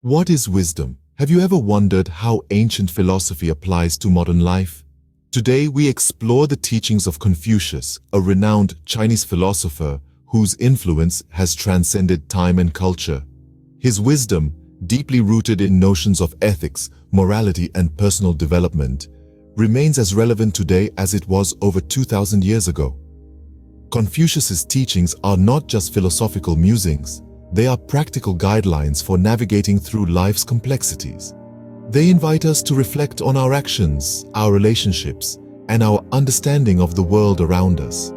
What is wisdom? Have you ever wondered how ancient philosophy applies to modern life? Today we explore the teachings of Confucius, a renowned Chinese philosopher whose influence has transcended time and culture. His wisdom, deeply rooted in notions of ethics, morality, and personal development, remains as relevant today as it was over 2,000 years ago. Confucius's teachings are not just philosophical musings. They are practical guidelines for navigating through life's complexities. They invite us to reflect on our actions, our relationships, and our understanding of the world around us.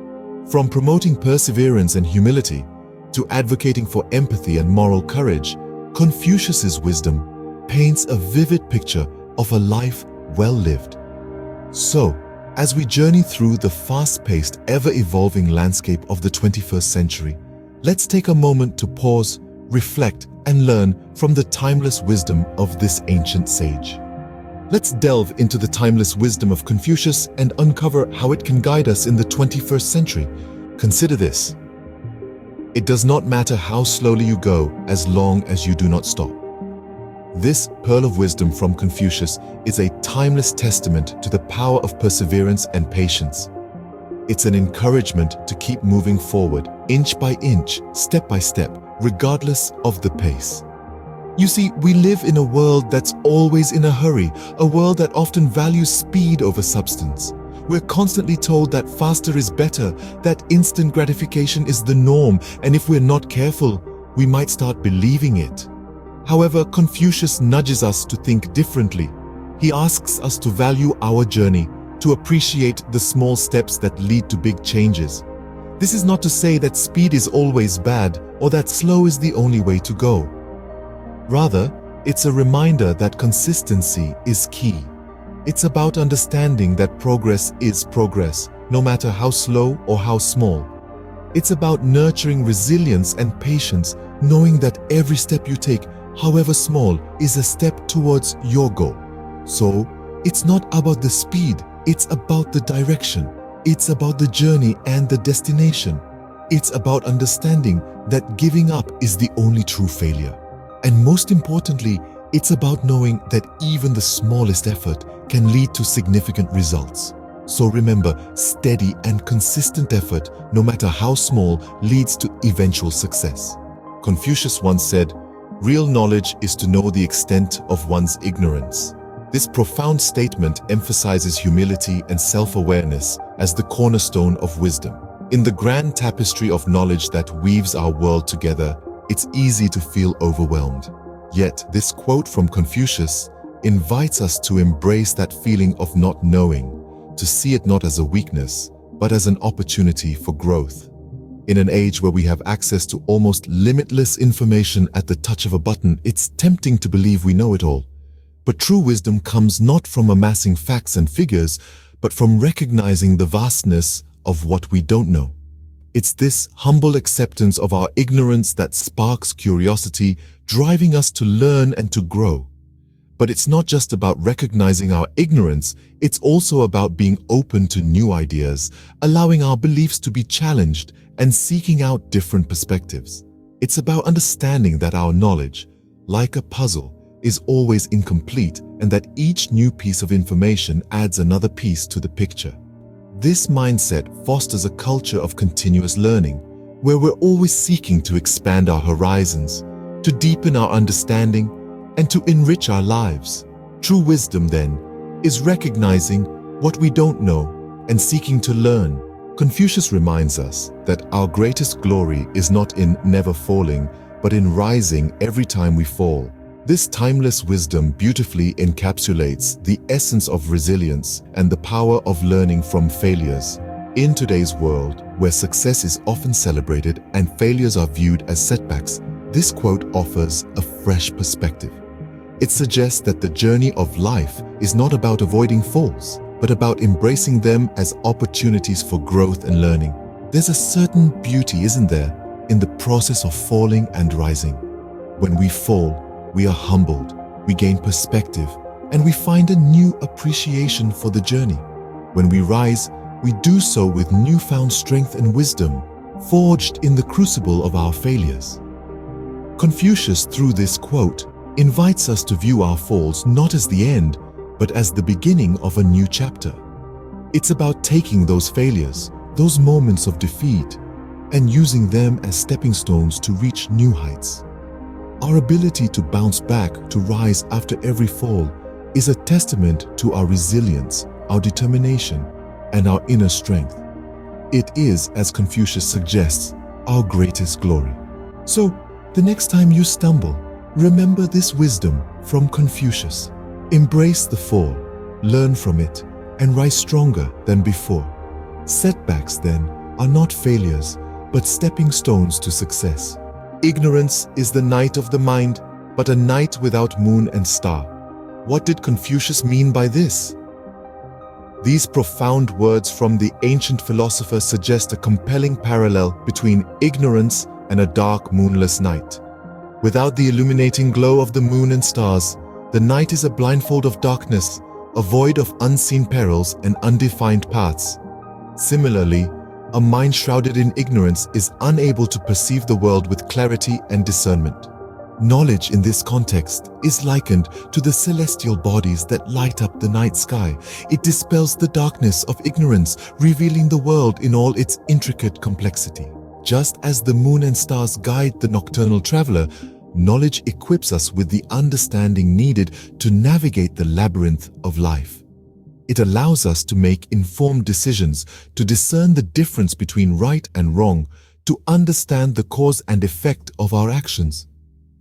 From promoting perseverance and humility to advocating for empathy and moral courage, Confucius's wisdom paints a vivid picture of a life well lived. So, as we journey through the fast-paced, ever-evolving landscape of the 21st century, let's take a moment to pause, reflect, and learn from the timeless wisdom of this ancient sage. Let's delve into the timeless wisdom of Confucius and uncover how it can guide us in the 21st century. Consider this. It does not matter how slowly you go as long as you do not stop. This pearl of wisdom from Confucius is a timeless testament to the power of perseverance and patience. It's an encouragement to keep moving forward, inch by inch, step by step, regardless of the pace. You see, we live in a world that's always in a hurry, a world that often values speed over substance. We're constantly told that faster is better, that instant gratification is the norm, and if we're not careful, we might start believing it. However, Confucius nudges us to think differently. He asks us to value our journey, to appreciate the small steps that lead to big changes. This is not to say that speed is always bad or that slow is the only way to go. Rather, it's a reminder that consistency is key. It's about understanding that progress is progress, no matter how slow or how small. It's about nurturing resilience and patience, knowing that every step you take, however small, is a step towards your goal. So, it's not about the speed. It's about the direction. It's about the journey and the destination. It's about understanding that giving up is the only true failure. And most importantly, it's about knowing that even the smallest effort can lead to significant results. So remember, steady and consistent effort, no matter how small, leads to eventual success. Confucius once said, "Real knowledge is to know the extent of one's ignorance." This profound statement emphasizes humility and self-awareness as the cornerstone of wisdom. In the grand tapestry of knowledge that weaves our world together, it's easy to feel overwhelmed. Yet, this quote from Confucius invites us to embrace that feeling of not knowing, to see it not as a weakness, but as an opportunity for growth. In an age where we have access to almost limitless information at the touch of a button, it's tempting to believe we know it all. But true wisdom comes not from amassing facts and figures, but from recognizing the vastness of what we don't know. It's this humble acceptance of our ignorance that sparks curiosity, driving us to learn and to grow. But it's not just about recognizing our ignorance, it's also about being open to new ideas, allowing our beliefs to be challenged, and seeking out different perspectives. It's about understanding that our knowledge, like a puzzle, is always incomplete and that each new piece of information adds another piece to the picture. This mindset fosters a culture of continuous learning, where we're always seeking to expand our horizons, to deepen our understanding, and to enrich our lives. True wisdom, then, is recognizing what we don't know and seeking to learn. Confucius reminds us that our greatest glory is not in never falling, but in rising every time we fall. This timeless wisdom beautifully encapsulates the essence of resilience and the power of learning from failures. In today's world, where success is often celebrated and failures are viewed as setbacks, this quote offers a fresh perspective. It suggests that the journey of life is not about avoiding falls, but about embracing them as opportunities for growth and learning. There's a certain beauty, isn't there, in the process of falling and rising. When we fall, we are humbled, we gain perspective, and we find a new appreciation for the journey. When we rise, we do so with newfound strength and wisdom, forged in the crucible of our failures. Confucius, through this quote, invites us to view our falls not as the end, but as the beginning of a new chapter. It's about taking those failures, those moments of defeat, and using them as stepping stones to reach new heights. Our ability to bounce back, to rise after every fall, is a testament to our resilience, our determination, and our inner strength. It is, as Confucius suggests, our greatest glory. So, the next time you stumble, remember this wisdom from Confucius. Embrace the fall, learn from it, and rise stronger than before. Setbacks, then, are not failures, but stepping stones to success. Ignorance is the night of the mind, but a night without moon and star. What did Confucius mean by this? These profound words from the ancient philosopher suggest a compelling parallel between ignorance and a dark, moonless night. Without the illuminating glow of the moon and stars, the night is a blindfold of darkness, a void of unseen perils and undefined paths. Similarly, a mind shrouded in ignorance is unable to perceive the world with clarity and discernment. Knowledge in this context is likened to the celestial bodies that light up the night sky. It dispels the darkness of ignorance, revealing the world in all its intricate complexity. Just as the moon and stars guide the nocturnal traveler, knowledge equips us with the understanding needed to navigate the labyrinth of life. It allows us to make informed decisions, to discern the difference between right and wrong, to understand the cause and effect of our actions.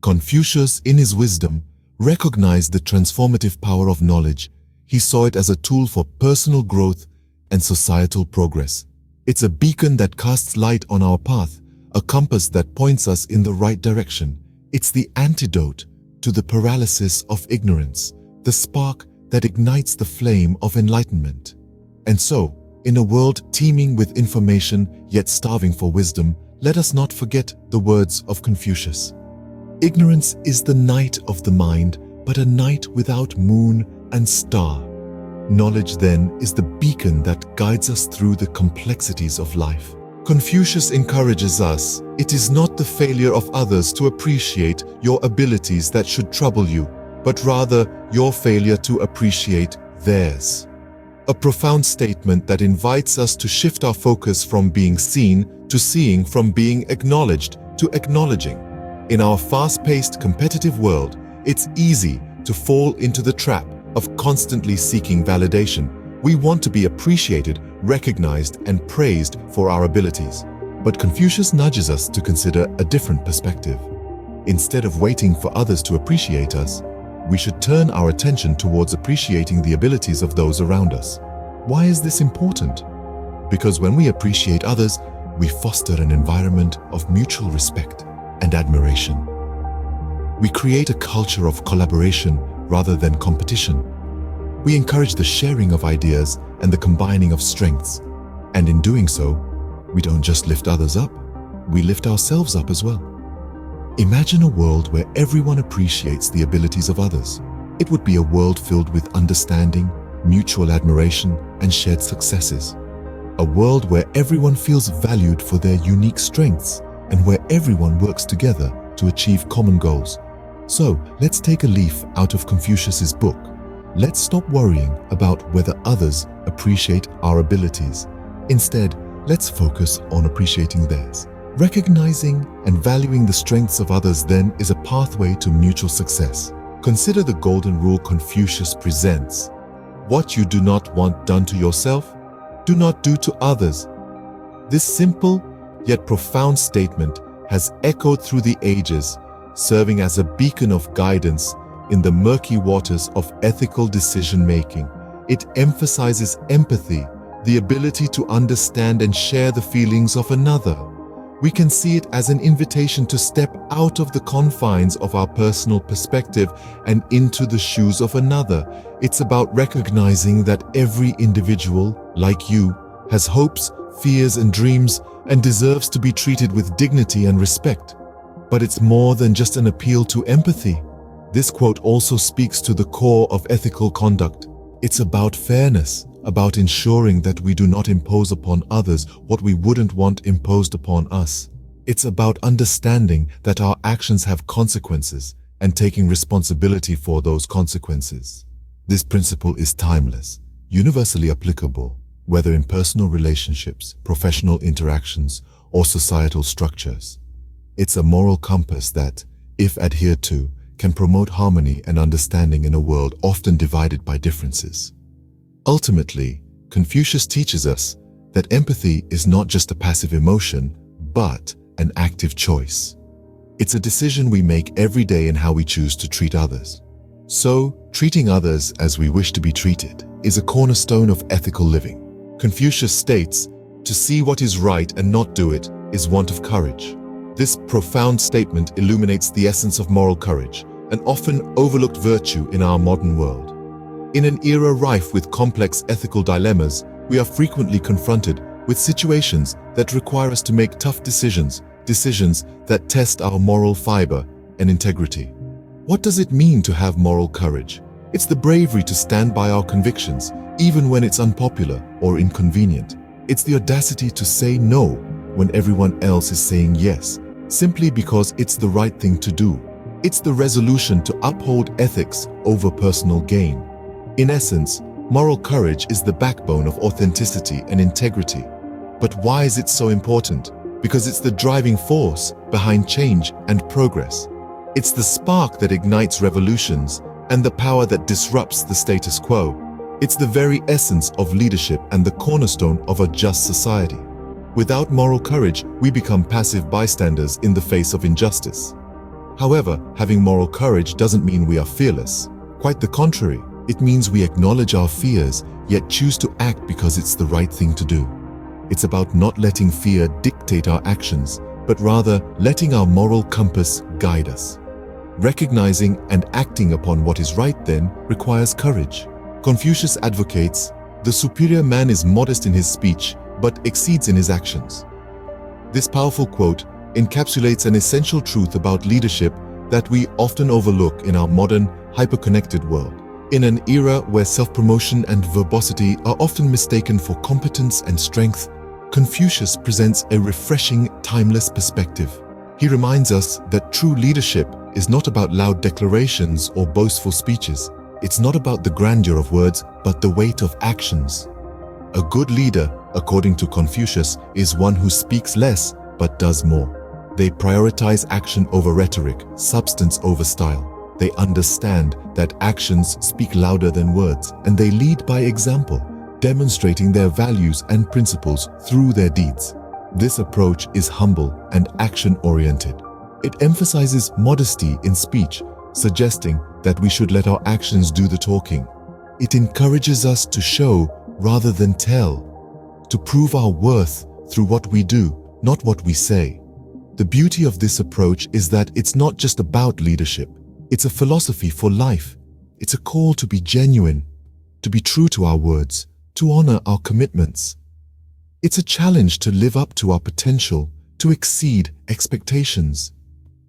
Confucius, in his wisdom, recognized the transformative power of knowledge. He saw it as a tool for personal growth and societal progress. It's a beacon that casts light on our path, a compass that points us in the right direction. It's the antidote to the paralysis of ignorance, the spark that ignites the flame of enlightenment. And so, in a world teeming with information yet starving for wisdom, let us not forget the words of Confucius. Ignorance is the night of the mind, but a night without moon and star. Knowledge, then, is the beacon that guides us through the complexities of life. Confucius encourages us, it is not the failure of others to appreciate your abilities that should trouble you, but rather your failure to appreciate theirs. A profound statement that invites us to shift our focus from being seen to seeing, from being acknowledged to acknowledging. In our fast-paced, competitive world, it's easy to fall into the trap of constantly seeking validation. We want to be appreciated, recognized, and praised for our abilities. But Confucius nudges us to consider a different perspective. Instead of waiting for others to appreciate us, we should turn our attention towards appreciating the abilities of those around us. Why is this important? Because when we appreciate others, we foster an environment of mutual respect and admiration. We create a culture of collaboration rather than competition. We encourage the sharing of ideas and the combining of strengths. And in doing so, we don't just lift others up, we lift ourselves up as well. Imagine a world where everyone appreciates the abilities of others. It would be a world filled with understanding, mutual admiration, and shared successes. A world where everyone feels valued for their unique strengths and where everyone works together to achieve common goals. So, let's take a leaf out of Confucius's book. Let's stop worrying about whether others appreciate our abilities. Instead, let's focus on appreciating theirs. Recognizing and valuing the strengths of others then is a pathway to mutual success. Consider the golden rule Confucius presents. What you do not want done to yourself, do not do to others. This simple yet profound statement has echoed through the ages, serving as a beacon of guidance in the murky waters of ethical decision-making. It emphasizes empathy, the ability to understand and share the feelings of another. We can see it as an invitation to step out of the confines of our personal perspective and into the shoes of another. It's about recognizing that every individual, like you, has hopes, fears, and dreams, and deserves to be treated with dignity and respect. But it's more than just an appeal to empathy. This quote also speaks to the core of ethical conduct. It's about fairness, about ensuring that we do not impose upon others what we wouldn't want imposed upon us. It's about understanding that our actions have consequences, and taking responsibility for those consequences. This principle is timeless, universally applicable, whether in personal relationships, professional interactions, or societal structures. It's a moral compass that, if adhered to, can promote harmony and understanding in a world often divided by differences. Ultimately, Confucius teaches us that empathy is not just a passive emotion, but an active choice. It's a decision we make every day in how we choose to treat others. So, treating others as we wish to be treated is a cornerstone of ethical living. Confucius states, "To see what is right and not do it is want of courage." This profound statement illuminates the essence of moral courage, an often overlooked virtue in our modern world. In an era rife with complex ethical dilemmas, we are frequently confronted with situations that require us to make tough decisions that test our moral fiber and integrity. What does it mean to have moral courage? It's the bravery to stand by our convictions, even when it's unpopular or inconvenient. It's the audacity to say no when everyone else is saying yes, simply because it's the right thing to do. It's the resolution to uphold ethics over personal gain. In essence, moral courage is the backbone of authenticity and integrity. But why is it so important? Because it's the driving force behind change and progress. It's the spark that ignites revolutions and the power that disrupts the status quo. It's the very essence of leadership and the cornerstone of a just society. Without moral courage, we become passive bystanders in the face of injustice. However, having moral courage doesn't mean we are fearless. Quite the contrary, it means we acknowledge our fears, yet choose to act because it's the right thing to do. It's about not letting fear dictate our actions, but rather letting our moral compass guide us. Recognizing and acting upon what is right then requires courage. Confucius advocates, "The superior man is modest in his speech, but exceeds in his actions." This powerful quote encapsulates an essential truth about leadership that we often overlook in our modern, hyper-connected world. In an era where self-promotion and verbosity are often mistaken for competence and strength, Confucius presents a refreshing, timeless perspective. He reminds us that true leadership is not about loud declarations or boastful speeches. It's not about the grandeur of words, but the weight of actions. A good leader, according to Confucius, is one who speaks less but does more. They prioritize action over rhetoric, substance over style. They understand that actions speak louder than words, and they lead by example, demonstrating their values and principles through their deeds. This approach is humble and action-oriented. It emphasizes modesty in speech, suggesting that we should let our actions do the talking. It encourages us to show rather than tell, to prove our worth through what we do, not what we say. The beauty of this approach is that it's not just about leadership. It's a philosophy for life. It's a call to be genuine, to be true to our words, to honor our commitments. It's a challenge to live up to our potential, to exceed expectations,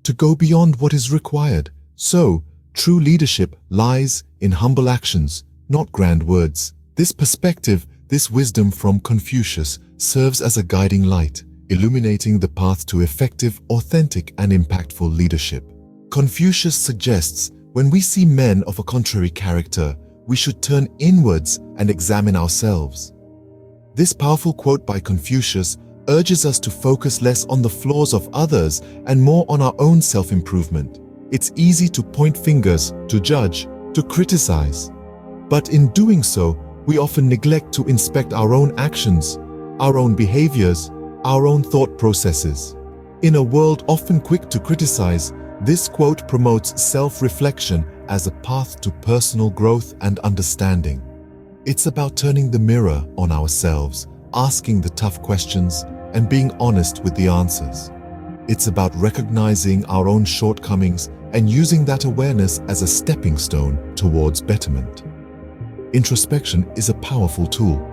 to go beyond what is required. So, true leadership lies in humble actions, not grand words. This perspective, this wisdom from Confucius, serves as a guiding light, illuminating the path to effective, authentic, and impactful leadership. Confucius suggests when we see men of a contrary character, we should turn inwards and examine ourselves. This powerful quote by Confucius urges us to focus less on the flaws of others and more on our own self-improvement. It's easy to point fingers, to judge, to criticize. But in doing so, we often neglect to inspect our own actions, our own behaviors, our own thought processes. In a world often quick to criticize, this quote promotes self-reflection as a path to personal growth and understanding. It's about turning the mirror on ourselves, asking the tough questions, and being honest with the answers. It's about recognizing our own shortcomings and using that awareness as a stepping stone towards betterment. Introspection is a powerful tool.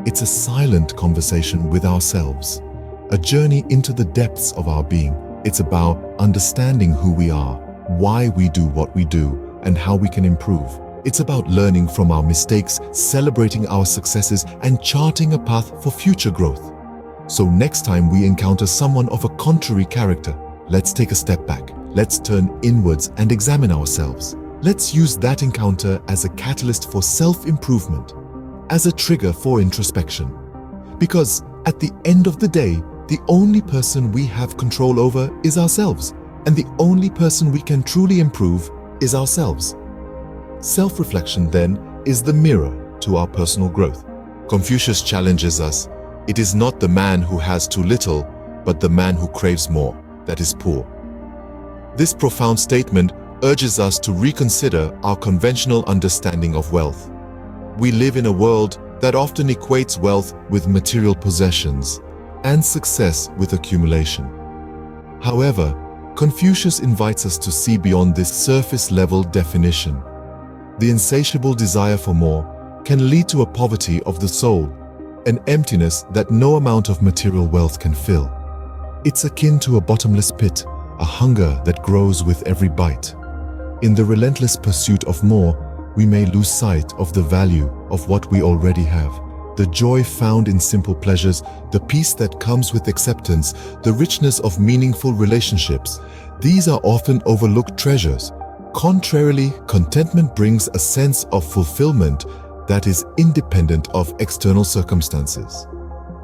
It's a silent conversation with ourselves, a journey into the depths of our being. It's about understanding who we are, why we do what we do, and how we can improve. It's about learning from our mistakes, celebrating our successes, and charting a path for future growth. So next time we encounter someone of a contrary character, let's take a step back. let's turn inwards and examine ourselves. Let's use that encounter as a catalyst for self-improvement, as a trigger for introspection. Because at the end of the day, the only person we have control over is ourselves, and the only person we can truly improve is ourselves. Self-reflection, then, is the mirror to our personal growth. Confucius challenges us, it is not the man who has too little, but the man who craves more, that is poor. This profound statement urges us to reconsider our conventional understanding of wealth. We live in a world that often equates wealth with material possessions and success with accumulation. However, Confucius invites us to see beyond this surface-level definition. The insatiable desire for more can lead to a poverty of the soul, an emptiness that no amount of material wealth can fill. It's akin to a bottomless pit, a hunger that grows with every bite. In the relentless pursuit of more, we may lose sight of the value of what we already have. The joy found in simple pleasures, the peace that comes with acceptance, the richness of meaningful relationships. These are often overlooked treasures. Contrarily, contentment brings a sense of fulfillment that is independent of external circumstances.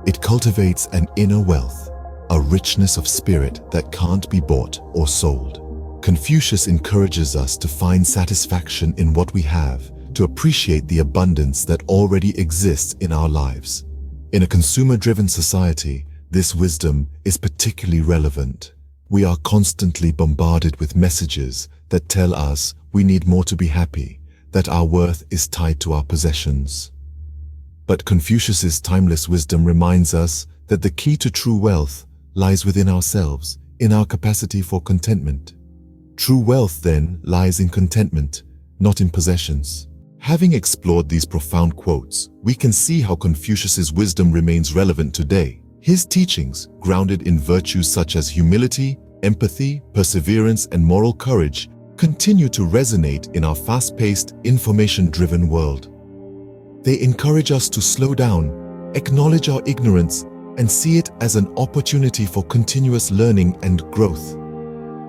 It cultivates an inner wealth, a richness of spirit that can't be bought or sold. Confucius encourages us to find satisfaction in what we have, to appreciate the abundance that already exists in our lives. In a consumer-driven society, this wisdom is particularly relevant. We are constantly bombarded with messages that tell us we need more to be happy, that our worth is tied to our possessions. But Confucius's timeless wisdom reminds us that the key to true wealth lies within ourselves, in our capacity for contentment. True wealth, then, lies in contentment, not in possessions. Having explored these profound quotes, we can see how Confucius's wisdom remains relevant today. His teachings, grounded in virtues such as humility, empathy, perseverance, and moral courage, continue to resonate in our fast-paced, information-driven world. They encourage us to slow down, acknowledge our ignorance, and see it as an opportunity for continuous learning and growth.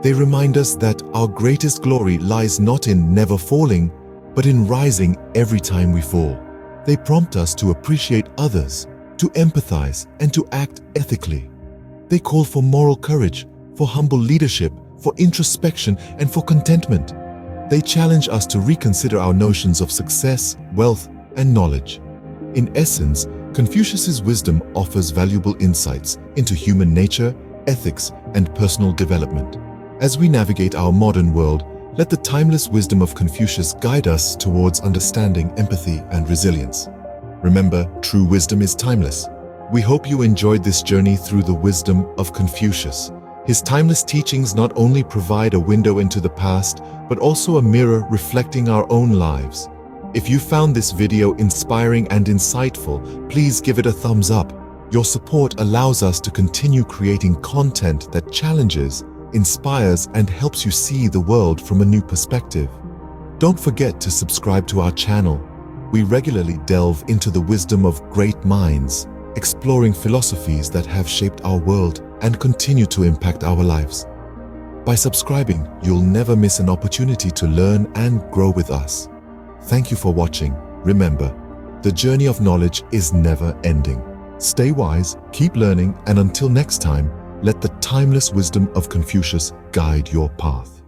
They remind us that our greatest glory lies not in never falling, but in rising every time we fall. They prompt us to appreciate others, to empathize, and to act ethically. They call for moral courage, for humble leadership, for introspection, and for contentment. They challenge us to reconsider our notions of success, wealth, and knowledge. In essence, Confucius's wisdom offers valuable insights into human nature, ethics, and personal development. As we navigate our modern world, let the timeless wisdom of Confucius guide us towards understanding, empathy, and resilience. Remember, true wisdom is timeless. We hope you enjoyed this journey through the wisdom of Confucius. His timeless teachings not only provide a window into the past, but also a mirror reflecting our own lives. If you found this video inspiring and insightful, please give it a thumbs up. Your support allows us to continue creating content that challenges, inspires, and helps you see the world from a new perspective. Don't forget to subscribe to our channel. We regularly delve into the wisdom of great minds, exploring philosophies that have shaped our world and continue to impact our lives. By subscribing, you'll never miss an opportunity to learn and grow with us. Thank you for watching. Remember, the journey of knowledge is never ending. Stay wise, keep learning, and until next time, let the timeless wisdom of Confucius guide your path.